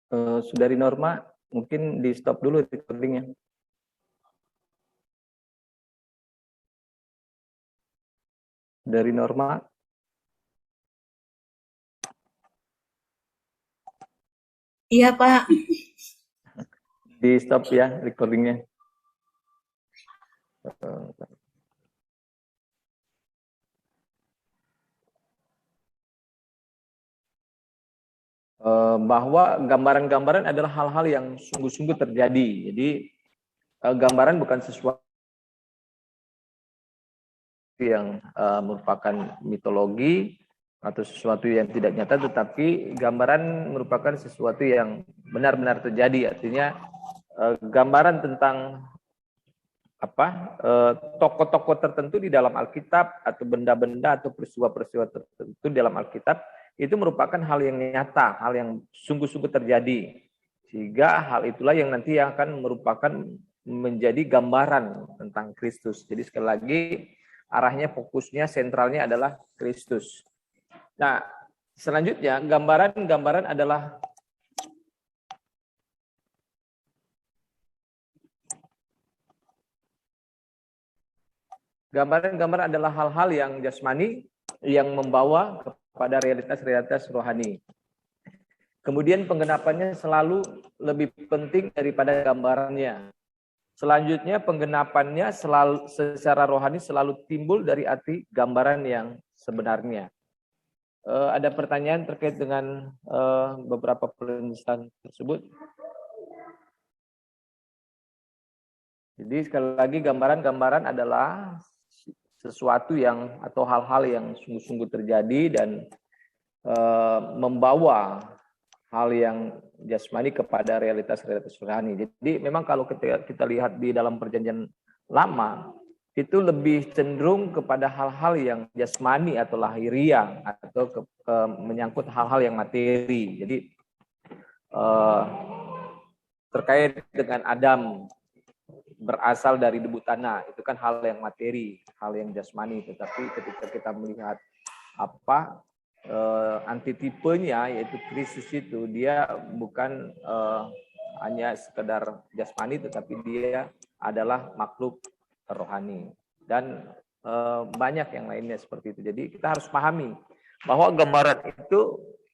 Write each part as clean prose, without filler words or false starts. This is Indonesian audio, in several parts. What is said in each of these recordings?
Saudari Norma, mungkin di stop dulu recordingnya. Dari Norma. Iya, Pak. Di stop ya recordingnya. Bahwa gambaran-gambaran adalah hal-hal yang sungguh-sungguh terjadi. Jadi gambaran bukan sesuatu yang merupakan mitologi atau sesuatu yang tidak nyata, tetapi gambaran merupakan sesuatu yang benar-benar terjadi. Artinya gambaran tentang tokoh-tokoh tertentu di dalam Alkitab atau benda-benda atau peristiwa-peristiwa tertentu di dalam Alkitab itu merupakan hal yang nyata, hal yang sungguh-sungguh terjadi. Sehingga hal itulah yang nanti akan merupakan menjadi gambaran tentang Kristus. Jadi sekali lagi arahnya, fokusnya, sentralnya adalah Kristus. Nah, selanjutnya gambaran-gambaran adalah hal-hal yang jasmani yang membawa kepada realitas-realitas rohani. Kemudian penggenapannya selalu lebih penting daripada gambarannya. Selanjutnya penggenapannya selalu secara rohani selalu timbul dari arti gambaran yang sebenarnya. Ada pertanyaan terkait dengan beberapa penulisan tersebut? Jadi sekali lagi gambaran-gambaran adalah sesuatu yang atau hal-hal yang sungguh-sungguh terjadi dan membawa hal yang jasmani kepada realitas-realitas rohani. Jadi memang kalau kita lihat di dalam perjanjian lama itu lebih cenderung kepada hal-hal yang jasmani atau lahiriah atau menyangkut hal-hal yang materi. Jadi terkait dengan Adam berasal dari debu tanah, itu kan hal yang materi, hal yang jasmani. Tetapi ketika kita melihat antitipenya yaitu Kristus itu, dia bukan hanya sekedar jasmani, tetapi dia adalah makhluk rohani dan banyak yang lainnya seperti itu. Jadi kita harus pahami bahwa gambaran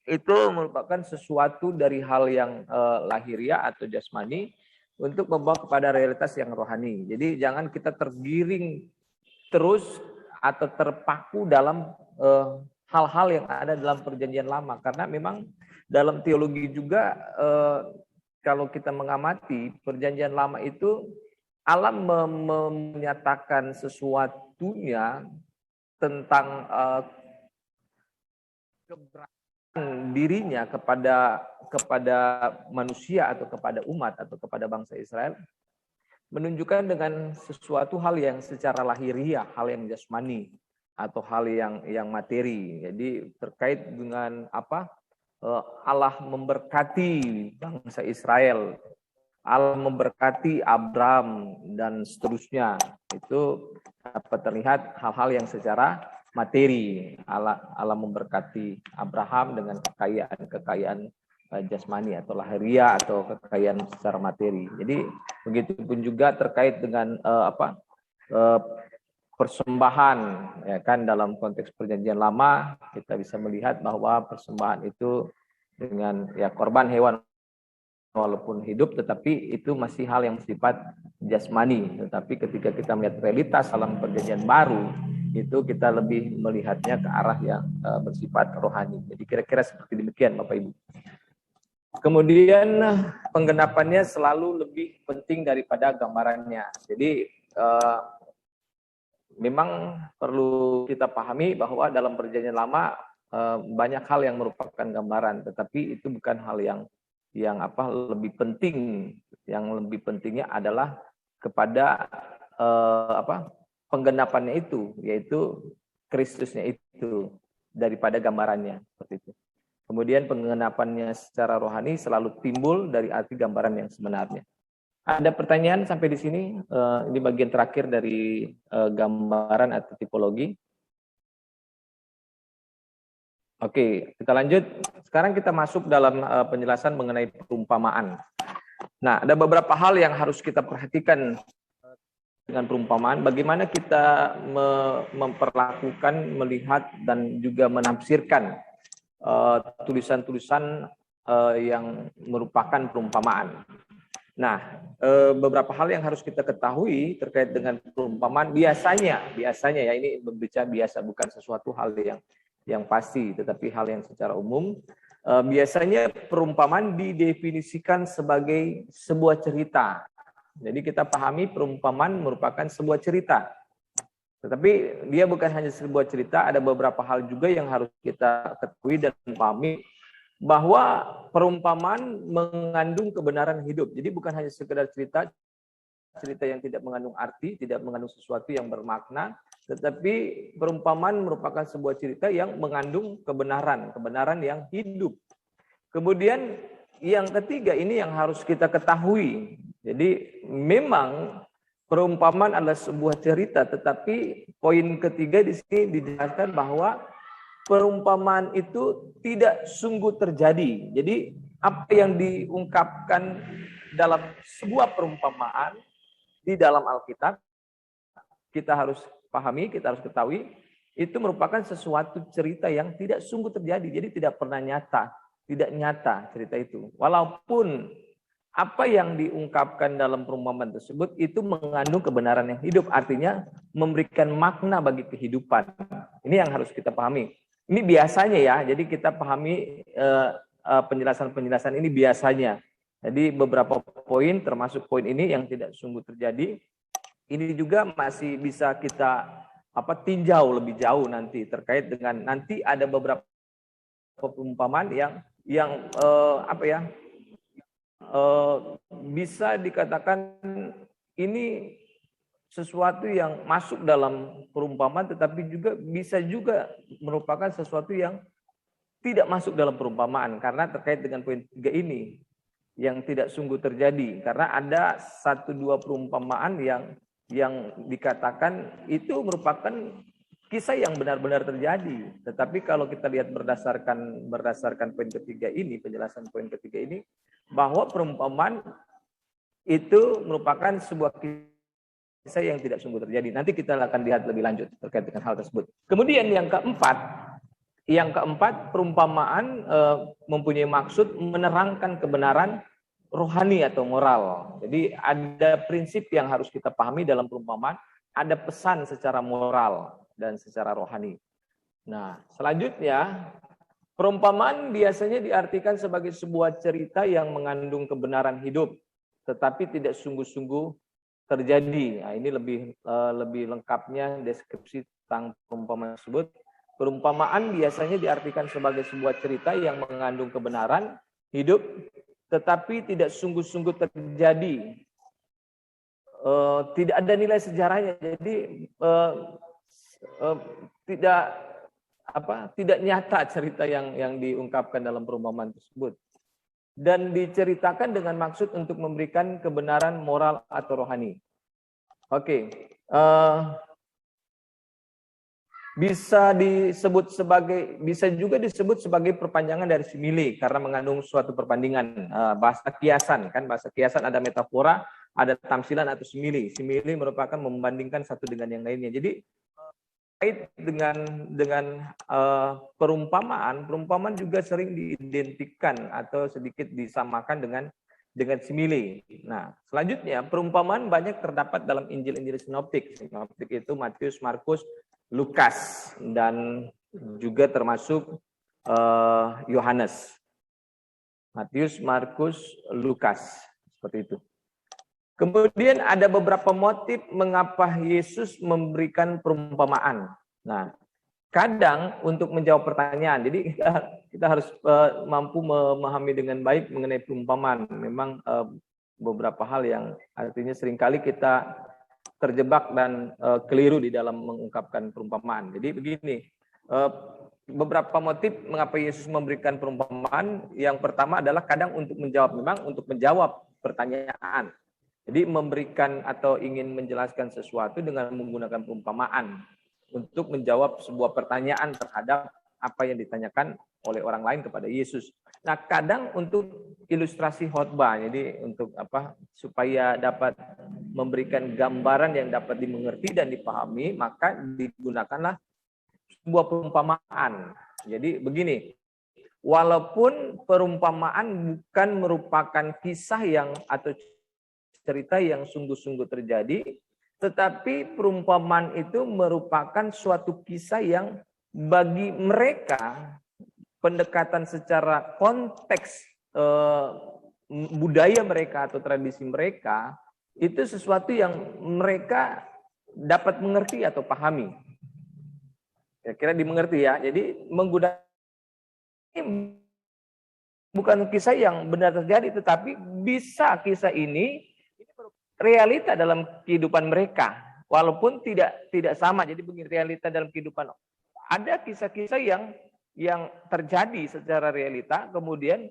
itu merupakan sesuatu dari hal yang lahiriah atau jasmani untuk membawa kepada realitas yang rohani. Jadi jangan kita tergiring terus atau terpaku dalam hal-hal yang ada dalam perjanjian lama, karena memang dalam teologi juga kalau kita mengamati perjanjian lama itu Allah menyatakan sesuatunya tentang keberatan dirinya kepada manusia atau kepada umat atau kepada bangsa Israel, menunjukkan dengan sesuatu hal yang secara lahiriah, hal yang jasmani atau hal yang materi. Jadi terkait dengan Allah memberkati bangsa Israel, Allah memberkati Abraham dan seterusnya. Itu dapat terlihat hal-hal yang secara materi. Allah memberkati Abraham dengan kekayaan jasmani atau lahiriah atau kekayaan secara materi. Jadi begitu pun juga terkait dengan persembahan, ya kan, dalam konteks perjanjian lama kita bisa melihat bahwa persembahan itu dengan korban hewan walaupun hidup, tetapi itu masih hal yang bersifat jasmani. Tetapi ketika kita melihat realitas dalam perjanjian baru, itu kita lebih melihatnya ke arah yang bersifat rohani. Jadi kira-kira seperti demikian Bapak Ibu. Kemudian penggenapannya selalu lebih penting daripada gambarannya. Jadi memang perlu kita pahami bahwa dalam perjanjian lama banyak hal yang merupakan gambaran, tetapi itu bukan hal yang lebih penting. Yang lebih pentingnya adalah kepada penggenapannya itu, yaitu Kristusnya itu daripada gambarannya, seperti itu. Kemudian penggenapannya secara rohani selalu timbul dari arti gambaran yang sebenarnya. Ada pertanyaan sampai di sini? Ini bagian terakhir dari gambaran atau tipologi. Oke, kita lanjut. Sekarang kita masuk dalam penjelasan mengenai perumpamaan. Nah, ada beberapa hal yang harus kita perhatikan dengan perumpamaan. Bagaimana kita memperlakukan, melihat, dan juga menafsirkan tulisan-tulisan yang merupakan perumpamaan. Nah, beberapa hal yang harus kita ketahui terkait dengan perumpamaan biasanya ya, ini berbicara biasa, bukan sesuatu hal yang pasti, tetapi hal yang secara umum. Biasanya perumpamaan didefinisikan sebagai sebuah cerita. Jadi kita pahami perumpamaan merupakan sebuah cerita. Tetapi dia bukan hanya sebuah cerita, ada beberapa hal juga yang harus kita ketahui dan pahami, bahwa perumpamaan mengandung kebenaran hidup. Jadi bukan hanya sekedar cerita yang tidak mengandung arti, tidak mengandung sesuatu yang bermakna, tetapi perumpamaan merupakan sebuah cerita yang mengandung kebenaran yang hidup. Kemudian yang ketiga ini yang harus kita ketahui. Jadi memang perumpamaan adalah sebuah cerita, tetapi poin ketiga di sini dijelaskan bahwa perumpamaan itu tidak sungguh terjadi. Jadi apa yang diungkapkan dalam sebuah perumpamaan di dalam Alkitab, kita harus pahami, kita harus ketahui, itu merupakan sesuatu cerita yang tidak sungguh terjadi. Jadi tidak pernah nyata, tidak nyata cerita itu. Walaupun apa yang diungkapkan dalam perumpamaan tersebut itu mengandung kebenaran yang hidup, artinya memberikan makna bagi kehidupan. Ini yang harus kita pahami. Ini biasanya ya, jadi kita pahami penjelasan-penjelasan ini biasanya. Jadi beberapa poin, termasuk poin ini yang tidak sungguh terjadi, ini juga masih bisa kita tinjau lebih jauh nanti terkait dengan nanti ada beberapa perumpamaan yang bisa dikatakan ini sesuatu yang masuk dalam perumpamaan, tetapi juga bisa juga merupakan sesuatu yang tidak masuk dalam perumpamaan, karena terkait dengan poin 3 ini yang tidak sungguh terjadi, karena ada 1-2 perumpamaan yang dikatakan itu merupakan kisah yang benar-benar terjadi. Tetapi kalau kita lihat berdasarkan poin ketiga ini, penjelasan poin ketiga ini, bahwa perumpamaan itu merupakan sebuah kisah yang tidak sungguh terjadi. Nanti kita akan lihat lebih lanjut terkait dengan hal tersebut. Kemudian yang keempat, perumpamaan mempunyai maksud menerangkan kebenaran rohani atau moral. Jadi ada prinsip yang harus kita pahami dalam perumpamaan, ada pesan secara moral dan secara rohani. Nah, selanjutnya, perumpamaan biasanya diartikan sebagai sebuah cerita yang mengandung kebenaran hidup, tetapi tidak sungguh-sungguh terjadi. Nah, ini lebih lengkapnya deskripsi tentang perumpamaan tersebut. Perumpamaan biasanya diartikan sebagai sebuah cerita yang mengandung kebenaran hidup, tetapi tidak sungguh-sungguh terjadi. Tidak ada nilai sejarahnya, jadi tidak nyata cerita yang diungkapkan dalam perumpamaan tersebut, dan diceritakan dengan maksud untuk memberikan kebenaran moral atau rohani. Oke, bisa juga disebut sebagai perpanjangan dari simile karena mengandung suatu perbandingan. Bahasa kiasan ada metafora, ada tamsilan atau simile. Simile merupakan membandingkan satu dengan yang lainnya. Jadi terkait dengan perumpamaan juga sering diidentikan atau sedikit disamakan dengan simile. Nah, selanjutnya perumpamaan banyak terdapat dalam Injil-Injil sinoptik. Sinoptik itu Matius, Markus, Lukas, dan juga termasuk Yohanes. Matius, Markus, Lukas, seperti itu. Kemudian ada beberapa motif mengapa Yesus memberikan perumpamaan. Nah, kadang untuk menjawab pertanyaan, jadi kita harus mampu memahami dengan baik mengenai perumpamaan. Memang beberapa hal yang artinya seringkali kita terjebak dan keliru di dalam mengungkapkan perumpamaan. Jadi begini, beberapa motif mengapa Yesus memberikan perumpamaan. Yang pertama adalah kadang untuk menjawab pertanyaan. Jadi memberikan atau ingin menjelaskan sesuatu dengan menggunakan perumpamaan untuk menjawab sebuah pertanyaan terhadap apa yang ditanyakan oleh orang lain kepada Yesus. Nah, kadang untuk ilustrasi khotbah, jadi untuk supaya dapat memberikan gambaran yang dapat dimengerti dan dipahami, maka digunakanlah sebuah perumpamaan. Jadi begini, walaupun perumpamaan bukan merupakan kisah yang atau cerita yang sungguh-sungguh terjadi, tetapi perumpamaan itu merupakan suatu kisah yang bagi mereka pendekatan secara konteks budaya mereka atau tradisi mereka itu sesuatu yang mereka dapat mengerti atau pahami. Kira-kira dimengerti ya. Jadi menggunakan bukan kisah yang benar terjadi, tetapi bisa kisah ini realita dalam kehidupan mereka, walaupun tidak sama. Jadi begini, realita dalam kehidupan, ada kisah-kisah yang terjadi secara realita, kemudian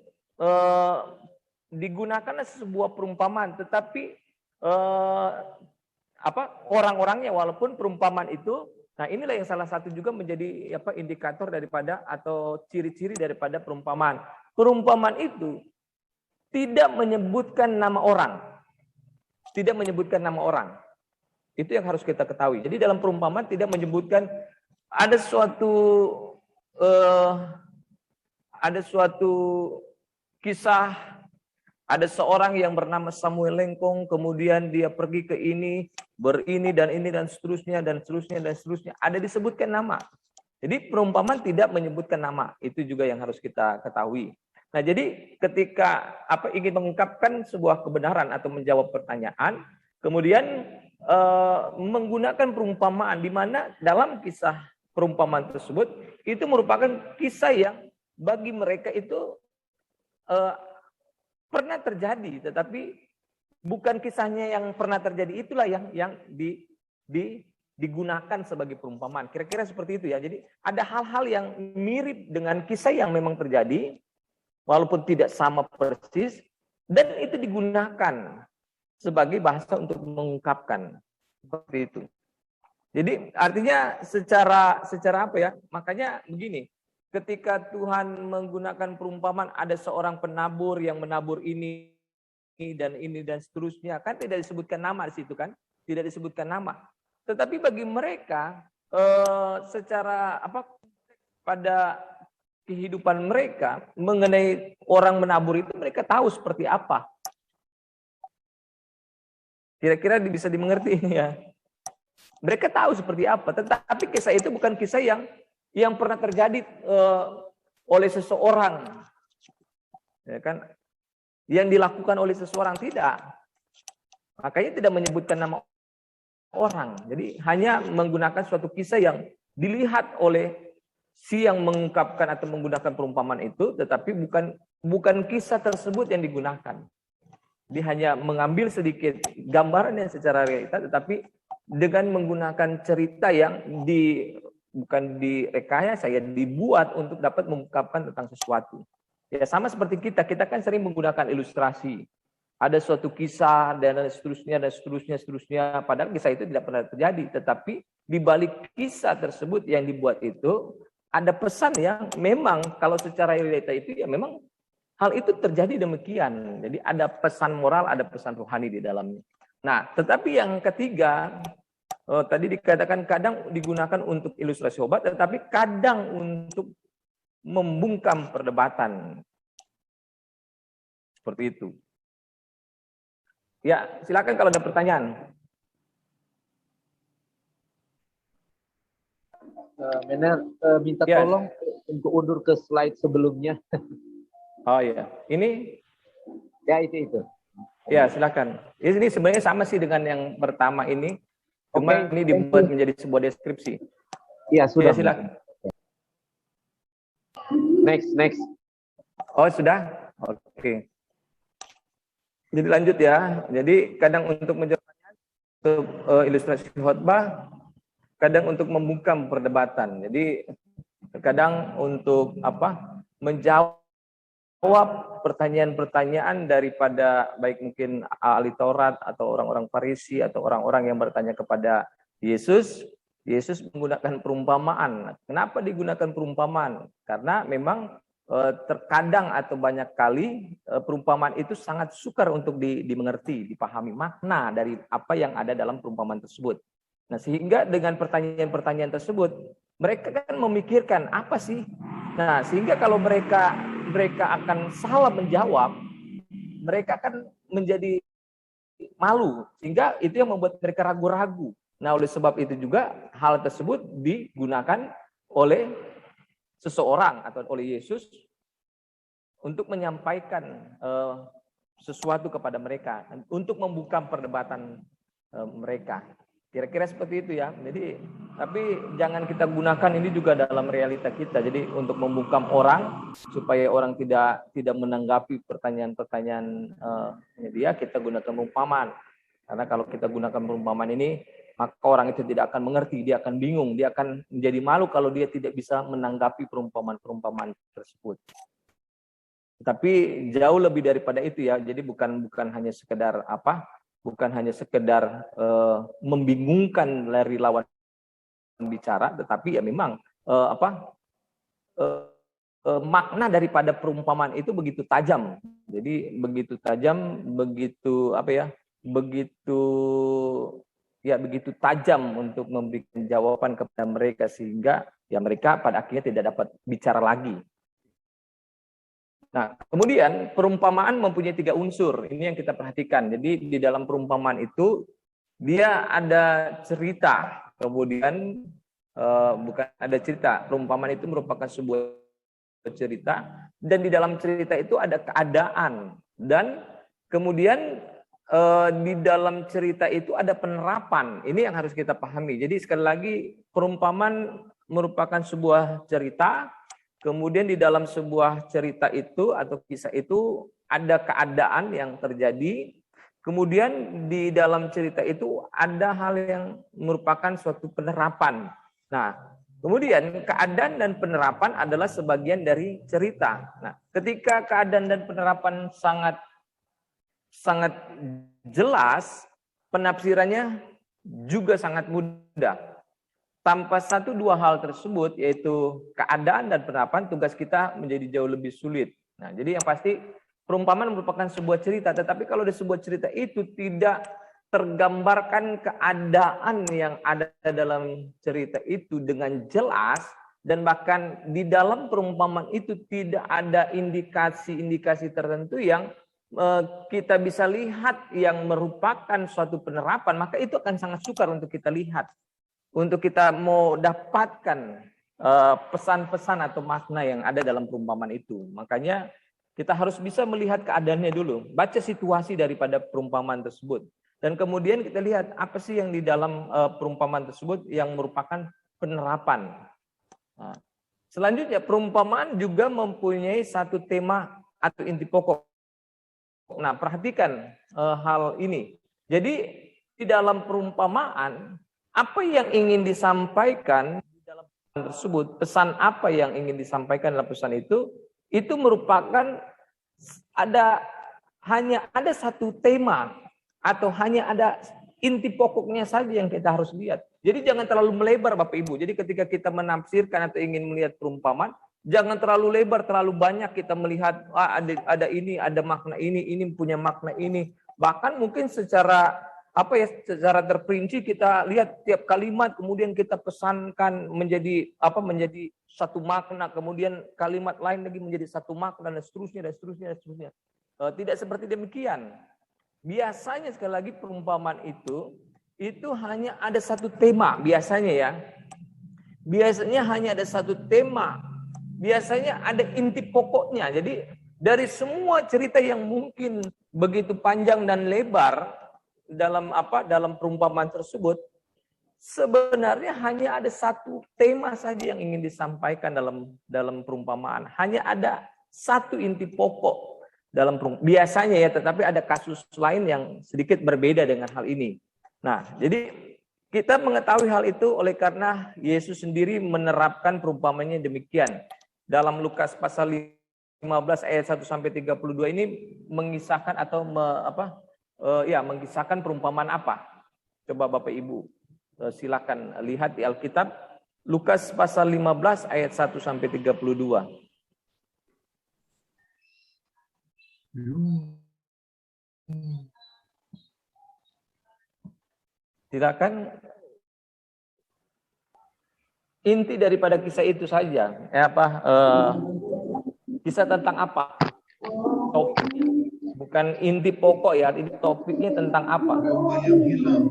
digunakan sebuah perumpamaan, tetapi orang-orangnya, walaupun perumpamaan itu, nah inilah yang salah satu juga menjadi indikator daripada atau ciri-ciri daripada perumpamaan. Perumpamaan itu tidak menyebutkan nama orang. Tidak menyebutkan nama orang. Itu yang harus kita ketahui. Jadi dalam perumpamaan tidak menyebutkan ada suatu kisah, ada seorang yang bernama Samuel Lengkong, kemudian dia pergi ke ini, berini dan ini dan seterusnya dan seterusnya dan seterusnya. Ada disebutkan nama. Jadi perumpamaan tidak menyebutkan nama. Itu juga yang harus kita ketahui. Nah, jadi ketika ingin mengungkapkan sebuah kebenaran atau menjawab pertanyaan, kemudian menggunakan perumpamaan, di mana dalam kisah perumpamaan tersebut itu merupakan kisah yang bagi mereka itu pernah terjadi, tetapi bukan kisahnya yang pernah terjadi itulah yang digunakan sebagai perumpamaan. Kira-kira seperti itu ya. Jadi ada hal-hal yang mirip dengan kisah yang memang terjadi, walaupun tidak sama persis, dan itu digunakan sebagai bahasa untuk mengungkapkan seperti itu. Jadi artinya secara apa ya? Makanya begini, ketika Tuhan menggunakan perumpamaan, ada seorang penabur yang menabur ini dan seterusnya, kan tidak disebutkan nama di situ kan? Tidak disebutkan nama. Tetapi bagi mereka secara pada kehidupan mereka mengenai orang menabur itu, mereka tahu seperti apa. Kira-kira bisa dimengerti ya. Mereka tahu seperti apa, tetapi kisah itu bukan kisah yang pernah terjadi oleh seseorang, ya kan? Yang dilakukan oleh seseorang, tidak. Makanya tidak menyebutkan nama orang. Jadi hanya menggunakan suatu kisah yang dilihat oleh si yang mengungkapkan atau menggunakan perumpamaan itu, tetapi bukan kisah tersebut yang digunakan. Dia hanya mengambil sedikit gambaran yang secara realita, tetapi dengan menggunakan cerita yang bukan direkayasa, ya dibuat untuk dapat mengungkapkan tentang sesuatu. Ya sama seperti kita kan sering menggunakan ilustrasi. Ada suatu kisah dan seterusnya. Padahal kisah itu tidak pernah terjadi, tetapi di balik kisah tersebut yang dibuat itu ada pesan yang memang kalau secara realita itu ya memang hal itu terjadi demikian. Jadi ada pesan moral, ada pesan rohani di dalamnya. Nah, tetapi yang ketiga, tadi dikatakan kadang digunakan untuk ilustrasi obat, tetapi kadang untuk membungkam perdebatan. Seperti itu. Ya, silakan kalau ada pertanyaan. Minta tolong untuk undur ke slide sebelumnya. Oh iya, ini ya itu. Ya silakan. Ini sebenarnya sama sih dengan yang pertama ini, cuma ini dibuat menjadi sebuah deskripsi. Iya sudah. Ya, silakan. Next. Oh sudah, oke. Jadi lanjut ya. Jadi kadang untuk menjawab untuk ilustrasi khotbah, kadang untuk membungkam perdebatan. Jadi kadang untuk menjawab pertanyaan-pertanyaan daripada baik mungkin ahli Taurat atau orang-orang Farisi atau orang-orang yang bertanya kepada Yesus, Yesus menggunakan perumpamaan. Kenapa digunakan perumpamaan? Karena memang terkadang atau banyak kali perumpamaan itu sangat sukar untuk dimengerti, dipahami makna dari apa yang ada dalam perumpamaan tersebut. Nah, sehingga dengan pertanyaan-pertanyaan tersebut, mereka kan memikirkan apa sih? Nah, sehingga kalau mereka akan salah menjawab, mereka akan menjadi malu, sehingga itu yang membuat mereka ragu-ragu. Nah, oleh sebab itu juga hal tersebut digunakan oleh seseorang atau oleh Yesus untuk menyampaikan sesuatu kepada mereka, untuk membuka perdebatan mereka. Kira-kira seperti itu ya. Jadi, tapi jangan kita gunakan ini juga dalam realita kita. Jadi untuk membungkam orang supaya orang tidak menanggapi pertanyaan-pertanyaan dia, kita gunakan perumpamaan. Karena kalau kita gunakan perumpamaan ini, maka orang itu tidak akan mengerti, dia akan bingung, dia akan menjadi malu kalau dia tidak bisa menanggapi perumpamaan-perumpamaan tersebut. Tapi jauh lebih daripada itu ya. Jadi bukan hanya sekedar membingungkan dari lawan bicara, tetapi ya memang makna daripada perumpamaan itu begitu tajam. Jadi begitu tajam, begitu tajam untuk memberikan jawaban kepada mereka, sehingga ya mereka pada akhirnya tidak dapat bicara lagi. Nah, kemudian perumpamaan mempunyai 3 unsur. Ini yang kita perhatikan. Jadi di dalam perumpamaan itu dia ada cerita, kemudian bukan ada cerita. Perumpamaan itu merupakan sebuah cerita, dan di dalam cerita itu ada keadaan, dan kemudian di dalam cerita itu ada penerapan. Ini yang harus kita pahami. Jadi sekali lagi, perumpamaan merupakan sebuah cerita. Kemudian di dalam sebuah cerita itu atau kisah itu ada keadaan yang terjadi. Kemudian di dalam cerita itu ada hal yang merupakan suatu penerapan. Nah, kemudian keadaan dan penerapan adalah sebagian dari cerita. Nah, ketika keadaan dan penerapan sangat jelas, penafsirannya juga sangat mudah. Tanpa 1-2 hal tersebut, yaitu keadaan dan penerapan, tugas kita menjadi jauh lebih sulit. Nah, jadi yang pasti perumpamaan merupakan sebuah cerita, tetapi kalau di sebuah cerita itu tidak tergambarkan keadaan yang ada dalam cerita itu dengan jelas, dan bahkan di dalam perumpamaan itu tidak ada indikasi-indikasi tertentu yang kita bisa lihat yang merupakan suatu penerapan, maka itu akan sangat sukar untuk kita lihat. Untuk kita mau dapatkan pesan-pesan atau makna yang ada dalam perumpamaan itu. Makanya kita harus bisa melihat keadaannya dulu. Baca situasi daripada perumpamaan tersebut. Dan kemudian kita lihat apa sih yang di dalam perumpamaan tersebut yang merupakan penerapan. Nah, selanjutnya, perumpamaan juga mempunyai satu tema atau inti pokok. Nah, perhatikan hal ini. Jadi di dalam perumpamaan, apa yang ingin disampaikan di dalam pesan tersebut, pesan apa yang ingin disampaikan dalam pesan itu merupakan hanya ada satu tema atau hanya ada inti pokoknya saja yang kita harus lihat. Jadi jangan terlalu melebar Bapak Ibu. Jadi ketika kita menafsirkan atau ingin melihat perumpamaan, jangan terlalu lebar, terlalu banyak kita melihat ada ini, ada makna ini punya makna ini. Bahkan mungkin secara terperinci kita lihat tiap kalimat, kemudian kita pesankan menjadi satu makna, kemudian kalimat lain lagi menjadi satu makna, dan seterusnya. Tidak seperti demikian. Biasanya sekali lagi perumpamaan itu hanya ada satu tema, biasanya ya. Biasanya hanya ada satu tema. Biasanya ada inti pokoknya. Jadi dari semua cerita yang mungkin begitu panjang dan lebar dalam perumpamaan tersebut, sebenarnya hanya ada satu tema saja yang ingin disampaikan dalam perumpamaan. Hanya ada satu inti pokok dalam biasanya ya, tetapi ada kasus lain yang sedikit berbeda dengan hal ini. Nah, jadi kita mengetahui hal itu oleh karena Yesus sendiri menerapkan perumpamannya demikian. Dalam Lukas pasal 15 ayat 1 sampai 32 ini mengisahkan atau mengisahkan perumpamaan apa? Coba Bapak Ibu silakan lihat di Alkitab Lukas pasal 15 ayat 1 sampai 32. Silakan. Inti daripada kisah itu saja. Kisah tentang apa? Topiknya. Bukan inti pokok ya, ini topiknya tentang apa? Domba yang hilang.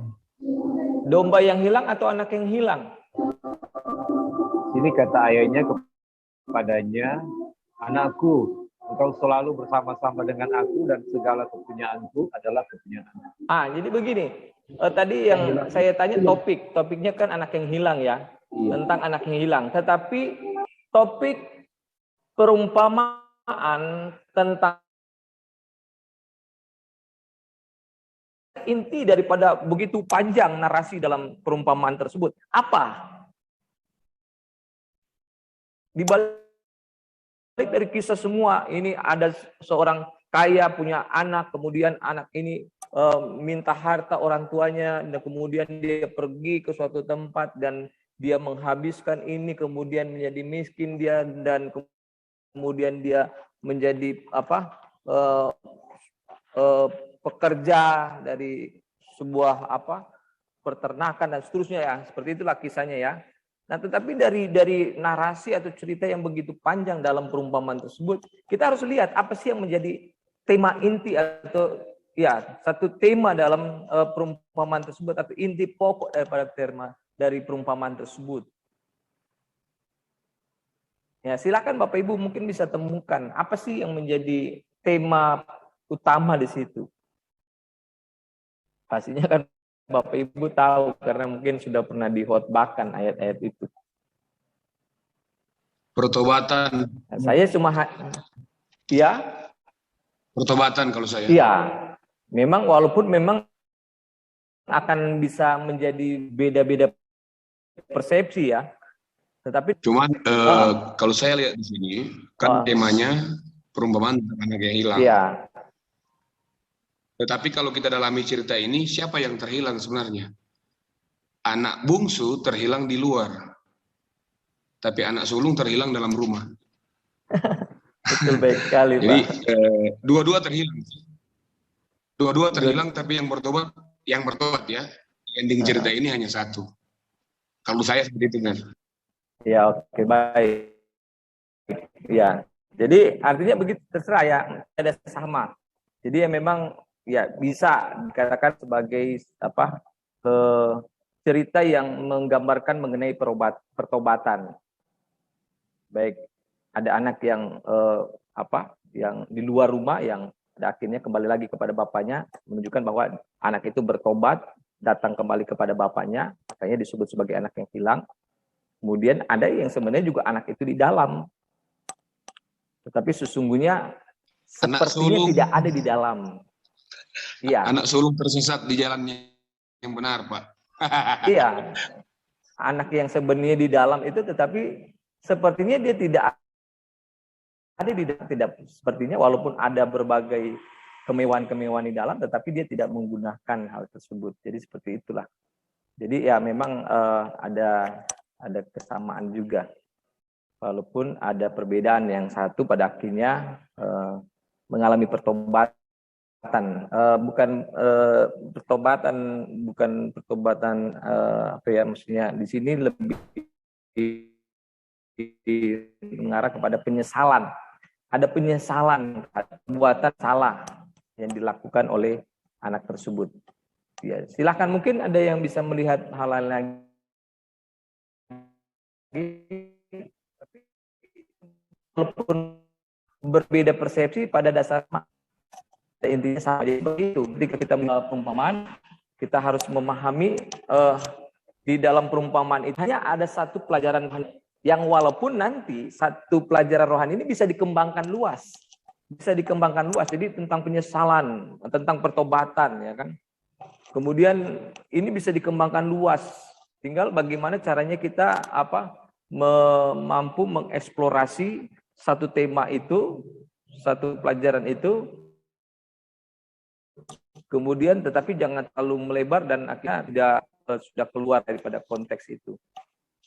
Domba yang hilang atau anak yang hilang? Ini kata ayahnya kepadanya, anakku, engkau selalu bersama-sama dengan aku dan segala kepunyaanku adalah kepunyaan. Jadi begini, tadi yang saya tanya topiknya kan anak yang hilang ya, tentang anak yang hilang. Tetapi topik perumpamaan tentang inti daripada begitu panjang narasi dalam perumpamaan tersebut apa? Di balik dari kisah semua ini ada seorang kaya punya anak, kemudian anak ini minta harta orang tuanya, dan kemudian dia pergi ke suatu tempat dan dia menghabiskan ini, kemudian menjadi miskin dia, dan kemudian dia menjadi pekerja dari sebuah peternakan dan seterusnya ya, seperti itulah kisahnya ya. Nah, tetapi dari narasi atau cerita yang begitu panjang dalam perumpamaan tersebut, kita harus lihat apa sih yang menjadi tema inti atau ya satu tema dalam perumpamaan tersebut atau inti pokok daripada tema dari perumpamaan tersebut. Ya, silakan Bapak Ibu mungkin bisa temukan apa sih yang menjadi tema utama di situ. Pastinya kan Bapak Ibu tahu karena mungkin sudah pernah dikhotbahkan ayat-ayat itu. Pertobatan. Nah, saya cuma ya. Pertobatan kalau saya. Iya. Memang walaupun memang akan bisa menjadi beda-beda persepsi ya. Tetapi cuman kalau saya lihat di sini kan temanya perumpamaan tentang anak yang hilang. Iya. Tetapi kalau kita dalami cerita ini, siapa yang terhilang sebenarnya? Anak bungsu terhilang di luar. Tapi anak sulung terhilang dalam rumah. Betul, baik sekali, Pak. Jadi dua-dua terhilang. Dua-dua terhilang, tapi yang bertobat ya. Ending cerita ini hanya satu. Kalau saya seperti itu kan. Ya, oke, baik. Ya. Jadi artinya begitu, terserah ya, ada sama. Jadi ya memang ya bisa dikatakan sebagai cerita yang menggambarkan mengenai pertobatan. Baik, ada anak yang yang di luar rumah yang akhirnya kembali lagi kepada bapaknya, menunjukkan bahwa anak itu bertobat, datang kembali kepada bapaknya, makanya disebut sebagai anak yang hilang. Kemudian ada yang sebenarnya juga anak itu di dalam, tetapi sesungguhnya sepertinya tidak ada di dalam. Iya. Anak sulung tersesat di jalannya yang benar, Pak. Iya. Anak yang sebenarnya di dalam itu, tetapi sepertinya dia tidak ada di dalam. Sepertinya walaupun ada berbagai kemewahan-kemewahan di dalam, tetapi dia tidak menggunakan hal tersebut. Jadi seperti itulah. Jadi ya memang ada kesamaan juga. Walaupun ada perbedaan, yang satu pada akhirnya mengalami pertobatan. Bukan pertobatan maksudnya di sini lebih mengarah kepada penyesalan. Ada penyesalan perbuatan salah yang dilakukan oleh anak tersebut. Ya, silakan, mungkin ada yang bisa melihat hal-hal lagi. Walaupun berbeda persepsi, pada dasarnya intinya sama. Jadi begitu, ketika kita mengenal perumpamaan, kita harus memahami di dalam perumpamaan itu hanya ada satu pelajaran yang walaupun nanti satu pelajaran rohani ini bisa dikembangkan luas. Jadi tentang penyesalan, tentang pertobatan, ya kan. Kemudian ini bisa dikembangkan luas. Tinggal bagaimana caranya kita mampu mengeksplorasi satu tema itu, satu pelajaran itu. Kemudian tetapi jangan terlalu melebar dan akhirnya tidak sudah keluar daripada konteks itu.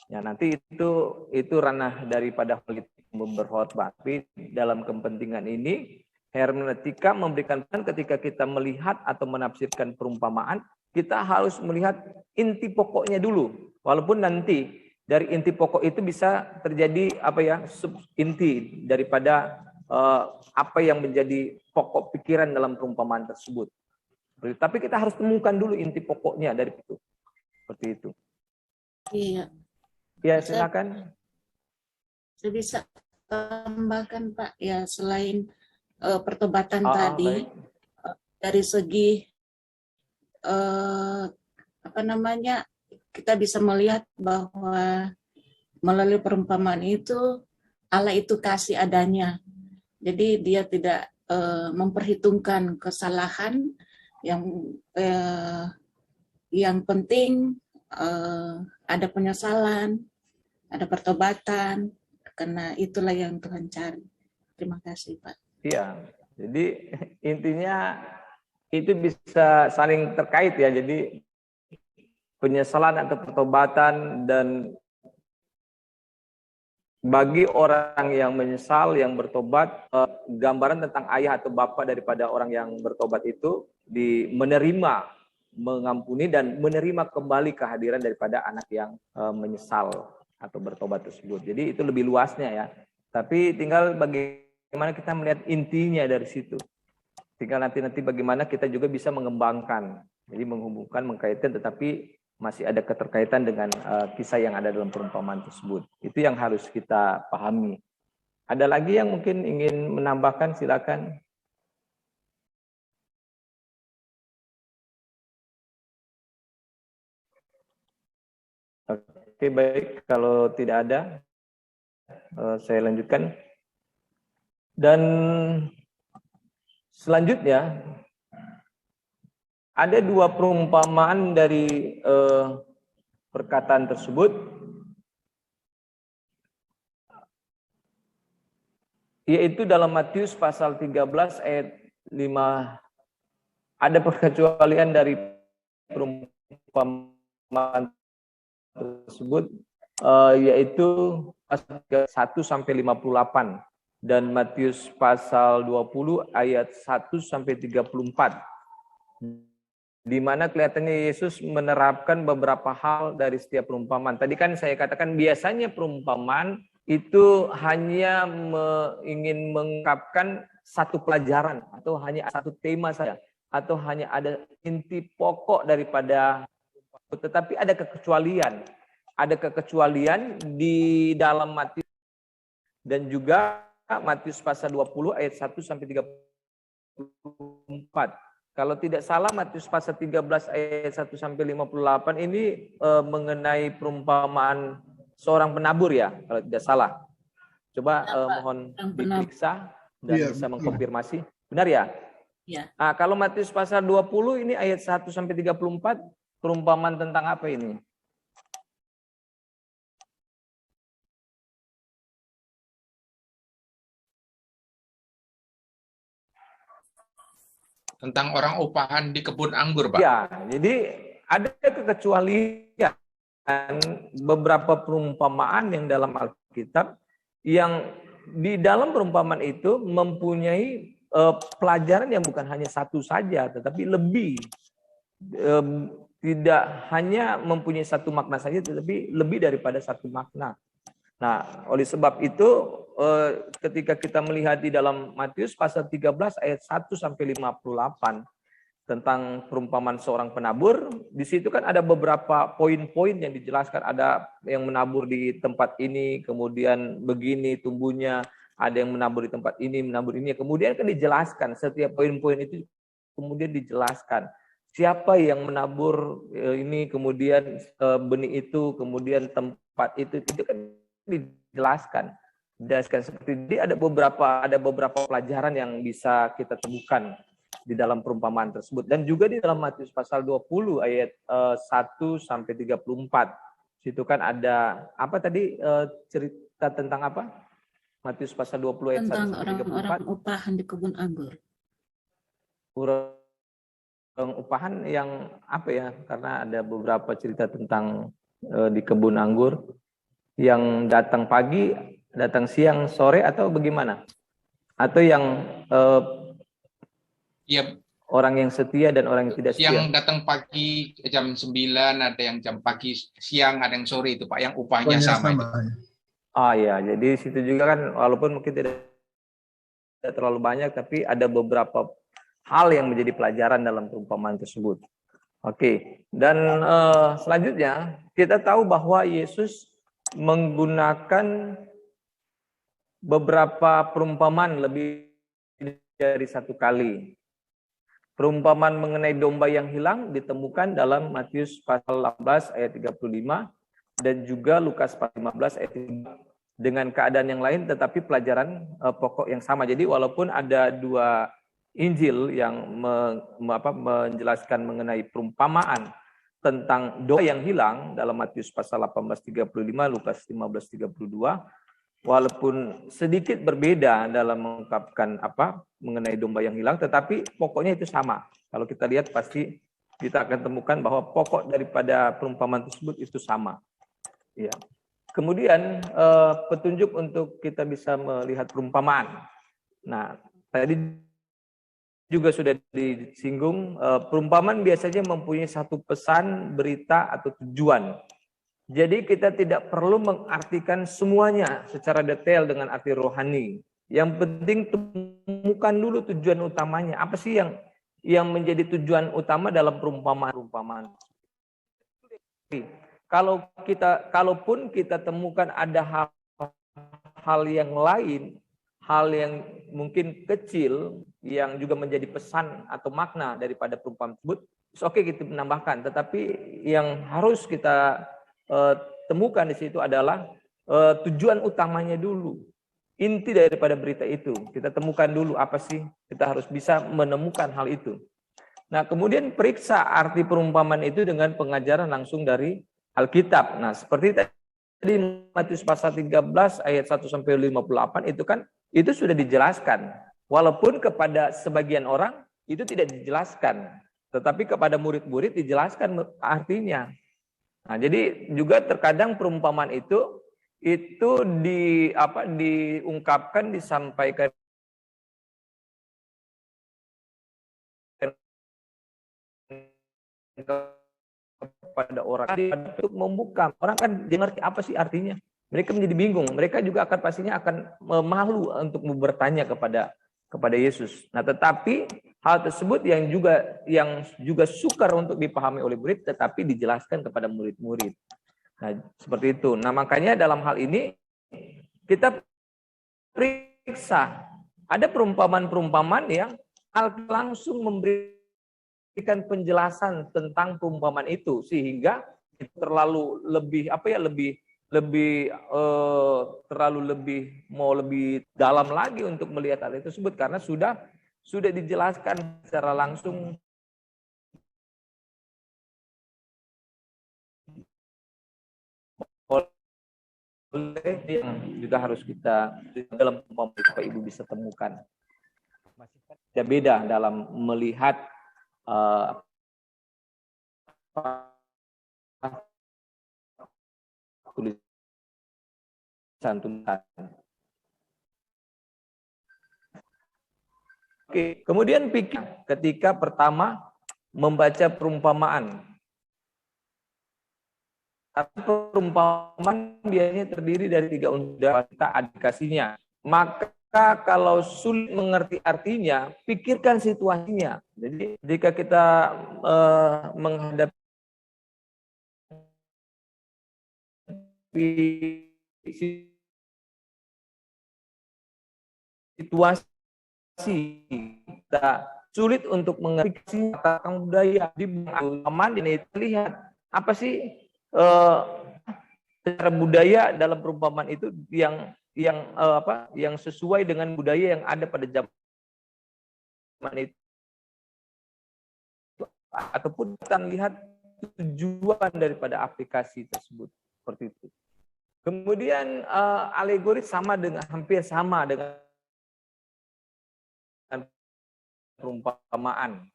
Ya, nanti itu ranah daripada politik berkhotbah. Tapi dalam kepentingan ini, hermeneutika memberikan peran ketika kita melihat atau menafsirkan perumpamaan, kita harus melihat inti pokoknya dulu. Walaupun nanti dari inti pokok itu bisa terjadi sub inti daripada apa yang menjadi pokok pikiran dalam perumpamaan tersebut. Tapi kita harus temukan dulu inti pokoknya dari itu. Seperti itu. Iya. Ya, silakan. Saya bisa tambahkan, Pak, ya, selain pertobatan tadi, dari segi kita bisa melihat bahwa melalui perumpamaan itu Allah itu kasih adanya. Jadi dia tidak memperhitungkan kesalahan, yang penting ada penyesalan, ada pertobatan, karena itulah yang Tuhan cari. Terima kasih, Pak. Iya, jadi intinya itu bisa saling terkait ya. Jadi penyesalan atau pertobatan, dan bagi orang yang menyesal, yang bertobat, gambaran tentang ayah atau bapak daripada orang yang bertobat itu menerima, mengampuni, dan menerima kembali kehadiran daripada anak yang menyesal atau bertobat tersebut. Jadi itu lebih luasnya ya. Tapi tinggal bagaimana kita melihat intinya dari situ. Tinggal nanti bagaimana kita juga bisa mengembangkan. Jadi menghubungkan, mengkaitkan, tetapi masih ada keterkaitan dengan kisah yang ada dalam perumpamaan tersebut. Itu yang harus kita pahami. Ada lagi yang mungkin ingin menambahkan, silakan. Oke, baik. Kalau tidak ada, saya lanjutkan. Dan selanjutnya, ada dua perumpamaan dari perkataan tersebut, yaitu dalam Matius pasal 13 ayat 5. Ada perkecualian dari perumpamaan tersebut, yaitu pasal 1 sampai 58, dan Matius pasal 20 ayat 1 sampai 34. Di mana kelihatannya Yesus menerapkan beberapa hal dari setiap perumpamaan. Tadi kan saya katakan biasanya perumpamaan itu hanya ingin mengungkapkan satu pelajaran, atau hanya satu tema saja, atau hanya ada inti pokok daripada. Tetapi ada kekecualian. Ada kekecualian di dalam Matius dan juga Matius pasal 20 ayat 1 sampai 34. Kalau tidak salah Matius pasal 13 ayat 1 sampai 58 ini mengenai perumpamaan seorang penabur ya, kalau tidak salah. Coba mohon diperiksa dan bisa mengkonfirmasi. Benar ya? Ya. Nah, kalau Matius pasal 20 ini ayat 1 sampai 34, perumpamaan tentang apa ini? Tentang orang upahan di kebun anggur, Pak. Ya, jadi ada kekecualian beberapa perumpamaan yang dalam Alkitab, yang di dalam perumpamaan itu mempunyai pelajaran yang bukan hanya satu saja, tetapi lebih. Tidak hanya mempunyai satu makna saja, tetapi lebih daripada satu makna. Nah, oleh sebab itu ketika kita melihat di dalam Matius pasal 13 ayat 1 sampai 58 tentang perumpamaan seorang penabur, di situ kan ada beberapa poin-poin yang dijelaskan. Ada yang menabur di tempat ini, kemudian begini tumbuhnya, ada yang menabur di tempat ini, menabur ini. Kemudian kan dijelaskan setiap poin-poin itu, kemudian dijelaskan siapa yang menabur ini, kemudian benih itu, kemudian tempat itu kan dijelaskan seperti ini. Ada beberapa pelajaran yang bisa kita temukan di dalam perumpamaan tersebut, dan juga di dalam Matius pasal 20 ayat 1 sampai 34. Situ kan ada apa tadi, cerita tentang apa? Matius pasal 20 ayat tentang 1 sampai 34. Orang-orang upahan di kebun anggur. pengupahan yang apa ya? Karena ada beberapa cerita tentang di kebun anggur yang datang pagi, datang siang, sore atau bagaimana? Atau yang Ya, orang yang setia dan orang yang tidak setia? yang datang pagi jam 9, ada yang jam pagi siang, ada yang sore itu Pak, yang upahnya sama itu. Ah ya, jadi situ juga kan walaupun mungkin tidak terlalu banyak, tapi ada beberapa hal yang menjadi pelajaran dalam perumpamaan tersebut. Oke, dan selanjutnya kita tahu bahwa Yesus menggunakan beberapa perumpamaan lebih dari satu kali. Perumpamaan mengenai domba yang hilang ditemukan dalam Matius pasal 18 ayat 35 dan juga Lukas pasal 15 ayat 3 dengan keadaan yang lain tetapi pelajaran pokok yang sama. Jadi walaupun ada dua Injil yang menjelaskan mengenai perumpamaan tentang domba yang hilang dalam Matius pasal 18:35, Lukas 15:32, walaupun sedikit berbeda dalam mengungkapkan mengenai domba yang hilang, tetapi pokoknya itu sama. Kalau kita lihat pasti kita akan temukan bahwa pokok daripada perumpamaan tersebut itu sama. Ya. Kemudian petunjuk untuk kita bisa melihat perumpamaan. Nah, tadi juga sudah disinggung, perumpamaan biasanya mempunyai satu pesan, berita, atau tujuan. Jadi kita tidak perlu mengartikan semuanya secara detail dengan arti rohani. Yang penting temukan dulu tujuan utamanya. Apa sih yang menjadi tujuan utama dalam perumpamaan? Kalaupun kita temukan ada hal yang lain, hal yang mungkin kecil yang juga menjadi pesan atau makna daripada perumpamaan tersebut, oke kita menambahkan. Tetapi yang harus kita temukan di situ adalah tujuan utamanya dulu. Inti daripada berita itu. Kita temukan dulu apa sih? Kita harus bisa menemukan hal itu. Nah, kemudian periksa arti perumpamaan itu dengan pengajaran langsung dari Alkitab. Nah, seperti tadi Matius pasal 13 ayat 1 sampai 58 itu kan itu sudah dijelaskan. Walaupun kepada sebagian orang itu tidak dijelaskan, tetapi kepada murid-murid dijelaskan artinya. Nah, jadi juga terkadang perumpamaan itu diungkapkan, disampaikan kepada orang untuk membuka. Orang kan mengerti apa sih artinya. Mereka menjadi bingung. Mereka juga pastinya akan malu untuk bertanya kepada Yesus. Nah, tetapi hal tersebut yang juga sukar untuk dipahami oleh murid, tetapi dijelaskan kepada murid-murid. Nah, seperti itu. Nah, makanya dalam hal ini kita periksa. Ada perumpamaan-perumpamaan yang langsung memberikan penjelasan tentang perumpamaan itu sehingga terlalu lebih dalam lagi untuk melihat hal itu tersebut karena sudah dijelaskan secara langsung oleh yang juga harus kita dalam supaya ibu bisa temukan. Masih beda dalam melihat tulisan. Oke, kemudian pikir ketika pertama membaca perumpamaan. Perumpamaan biasanya terdiri dari 3 unsur aplikasinya. Maka kalau sulit mengerti artinya, pikirkan situasinya. Jadi jika kita menghadapi situasi kita sulit untuk mengerti tentang budaya di aman ini terlihat apa sih secara budaya dalam perumpamaan itu yang sesuai dengan budaya yang ada pada zaman itu ataupun kita lihat tujuan daripada aplikasi tersebut seperti itu. Kemudian alegori hampir sama dengan perumpamaan.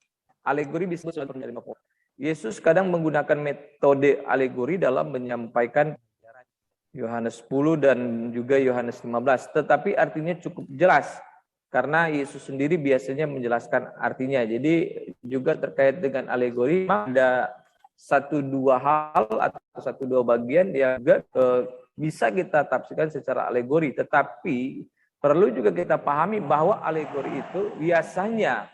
alegori bisa disebut sebagai lima poin. Yesus kadang menggunakan metode alegori dalam menyampaikan Yohanes 10 dan juga Yohanes 15. Tetapi artinya cukup jelas. Karena Yesus sendiri biasanya menjelaskan artinya. Jadi juga terkait dengan alegori, ada 1-2 hal atau 1-2 bagian yang juga bisa kita tafsirkan secara alegori. Tetapi perlu juga kita pahami bahwa alegori itu biasanya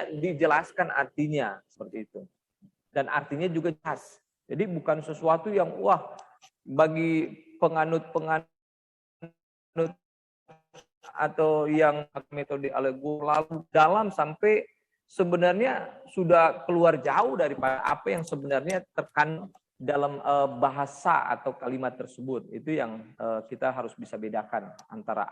dijelaskan artinya seperti itu. Dan artinya juga jelas. Jadi bukan sesuatu yang wah bagi penganut-penganut atau yang metode alegori lalu dalam sampai sebenarnya sudah keluar jauh daripada apa yang sebenarnya terkandung dalam bahasa atau kalimat tersebut. Itu yang kita harus bisa bedakan antara